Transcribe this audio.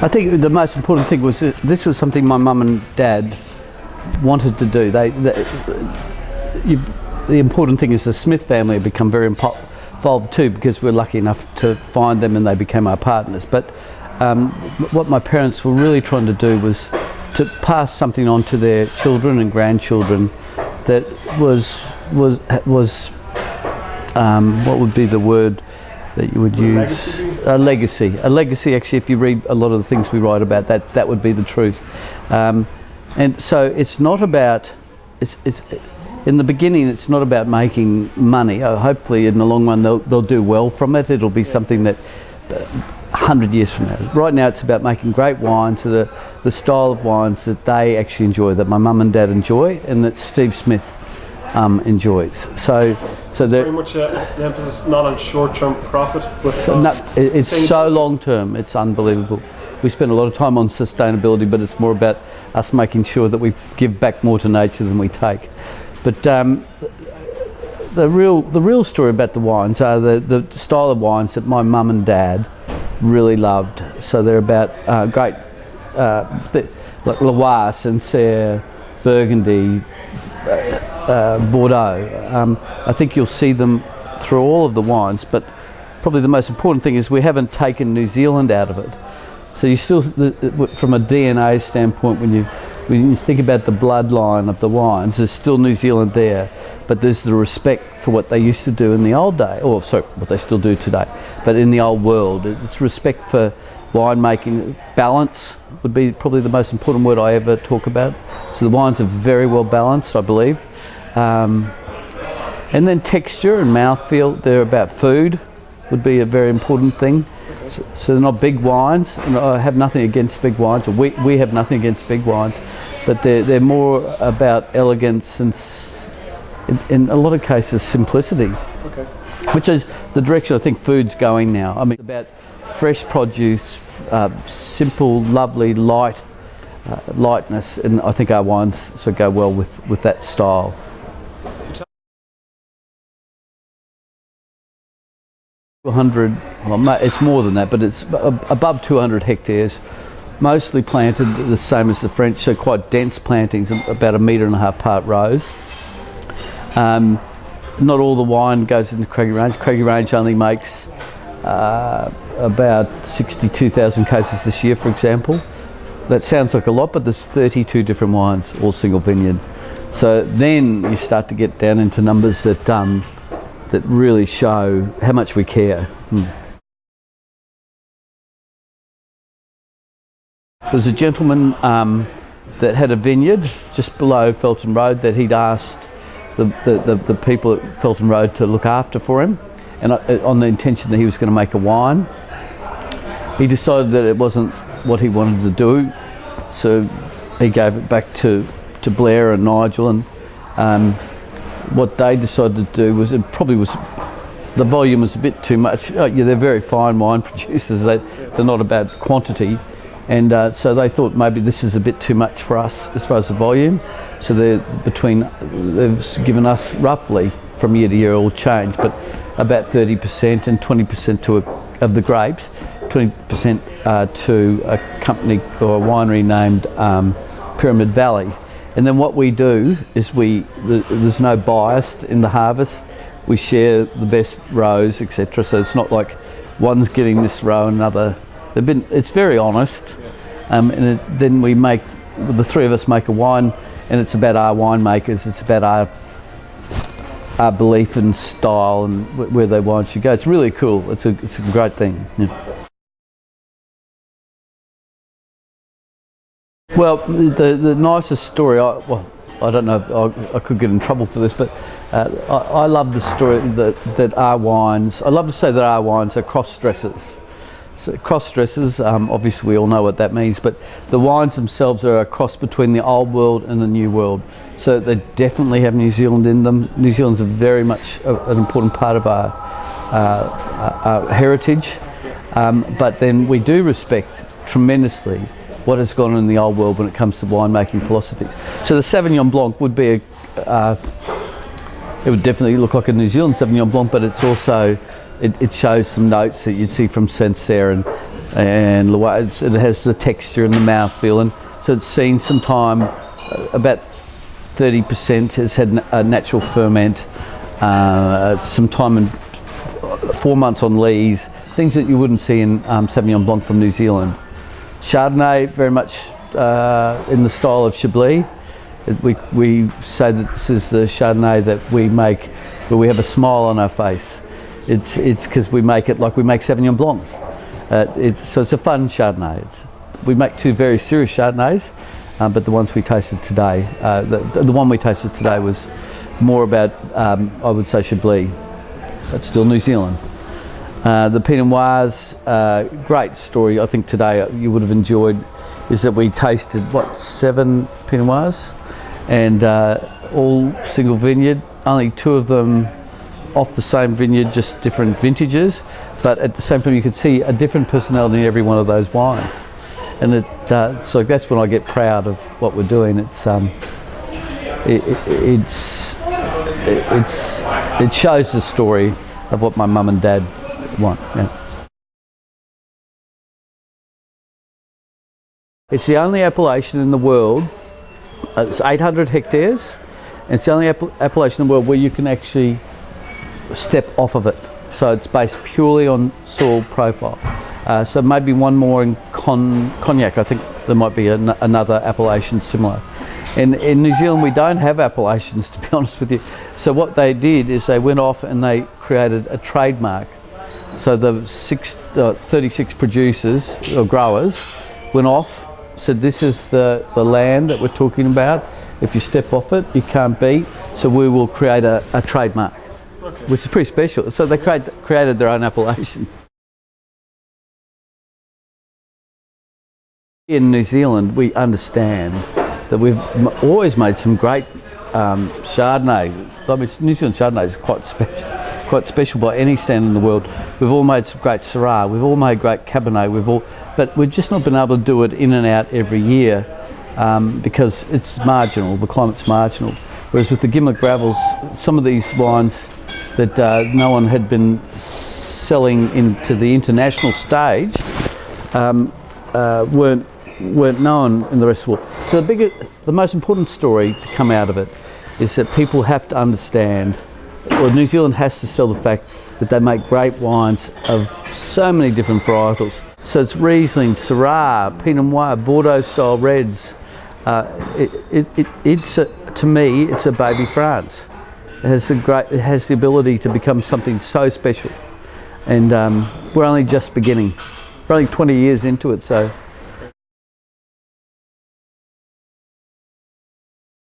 I think the most important thing was that this was something my mum and dad wanted to do. The important thing is the Smith family have become very involved too, because we're lucky enough to find them and they became our partners. But what my parents were really trying to do was to pass something on to their children and grandchildren that was what would be the word that you would use? A legacy. A legacy, actually, if you read a lot of the things we write about, that would be the truth. And so it's not about, it's in the beginning, it's not about making money. Hopefully in the long run they'll do well from it. It'll be something that 100 years from now. Right now it's about making great wines, the style of wines that they actually enjoy, that my mum and dad enjoy, and that Steve Smith enjoys. So very much an emphasis not on short-term profit, but it's so long-term. It's unbelievable. We spend a lot of time on sustainability, but it's more about us making sure that we give back more to nature than we take. But the real story about the wines are the style of wines that my mum and dad really loved. So they're about great, like Loire, Sancerre, Burgundy, Bordeaux. I think you'll see them through all of the wines, but probably the most important thing is we haven't taken New Zealand out of it. So you still, from a DNA standpoint, when you think about the bloodline of the wines, there's still New Zealand there, but there's the respect for what they used to do in the old day, or sorry, what they still do today, but in the old world. It's respect for winemaking. Balance would be probably the most important word I ever talk about. So the wines are very well balanced, I believe. And then texture and mouthfeel, they're about food, would be a very important thing. So they're not big wines, and I have nothing against big wines, or we have nothing against big wines, but they're more about elegance and in a lot of cases simplicity. Okay. Which is the direction I think food's going now. I mean, it's about fresh produce, simple, lovely, lightness, and I think our wines so go well with that style. Well, it's more than that, but it's above 200 hectares, mostly planted the same as the French, so quite dense plantings, about 1.5 metre apart rows. Not all the wine goes into Craggy Range. Craggy Range only makes about 62,000 cases this year, for example. That sounds like a lot, but there's 32 different wines, all single vineyard. So then you start to get down into numbers that really show how much we care. There's a gentleman that had a vineyard just below Felton Road that he'd asked the people at Felton Road to look after for him, and on the intention that he was going to make a wine. He decided that it wasn't what he wanted to do, so he gave it back to Blair and Nigel, and what they decided to do was, it probably was, the volume was a bit too much. They're very fine wine producers, they're not about quantity, and so they thought maybe this is a bit too much for us as far as the volume, so they've given us roughly, from year to year, all change, but about 30% and 20% of the grapes, 20% to a company or a winery named Pyramid Valley. And then what we do is there's no bias in the harvest. We share the best rows, etc. So it's not like one's getting this row and another. It's very honest. And then the three of us make a wine, and it's about our winemakers. It's about our belief and style and where their wine should go. It's really cool. It's a great thing. Yeah. Well, the nicest story, I don't know if I could get in trouble for this, but I love the story that our wines, I love to say that our wines are cross-dressers. So cross-dressers, obviously we all know what that means, but the wines themselves are a cross between the old world and the new world. So they definitely have New Zealand in them. New Zealand's very much an important part of our heritage, but then we do respect tremendously what has gone on in the old world when it comes to winemaking philosophies. So the Sauvignon Blanc would be it would definitely look like a New Zealand Sauvignon Blanc, but it's also it shows some notes that you'd see from Sancerre and Loire. It has the texture and the mouthfeel, and so it's seen some time. About 30% has had a natural ferment, some time in 4 months on lees, things that you wouldn't see in Sauvignon Blanc from New Zealand. Chardonnay, very much in the style of Chablis. We say that this is the Chardonnay that we make where we have a smile on our face. It's because we make it like we make Sauvignon Blanc. So it's a fun Chardonnay. We make two very serious Chardonnays, but the ones we tasted today, the one we tasted today was more about, I would say, Chablis, but still New Zealand. The Pinot Noirs, great story. I think today you would have enjoyed is that we tasted 7 Pinot Noirs, and all single vineyard. Only 2 of them off the same vineyard, just different vintages. But at the same time, you could see a different personality in every one of those wines, and so that's when I get proud of what we're doing. It shows the story of what my mum and dad want. Yeah. It's the only appellation in the world. It's 800 hectares, and it's the only appellation in the world where you can actually step off of it. So it's based purely on soil profile. So maybe one more in Cognac. I think there might be another appellation similar. In New Zealand, we don't have appellations, to be honest with you. So what they did is they went off and they created a trademark. So the 36 producers or growers went off, said this is the land that we're talking about. If you step off it, you can't beat. So we will create a trademark, which is pretty special. So they created their own appellation. In New Zealand, we understand that we've always made some great Chardonnay. I mean, New Zealand Chardonnay is quite special by any standard in the world. We've all made some great Syrah, we've all made great Cabernet, but we've just not been able to do it in and out every year because it's marginal, the climate's marginal. Whereas with the Gimblett Gravels, some of these wines that no one had been selling into the international stage weren't known in the rest of the world. So the most important story to come out of it is that people have to understand, or New Zealand has to sell the fact that they make great wines of so many different varietals. So it's Riesling, Syrah, Pinot Noir, Bordeaux style reds. To me, it's a baby France. It has the ability to become something so special, and we're only just beginning. We're only 20 years into it, so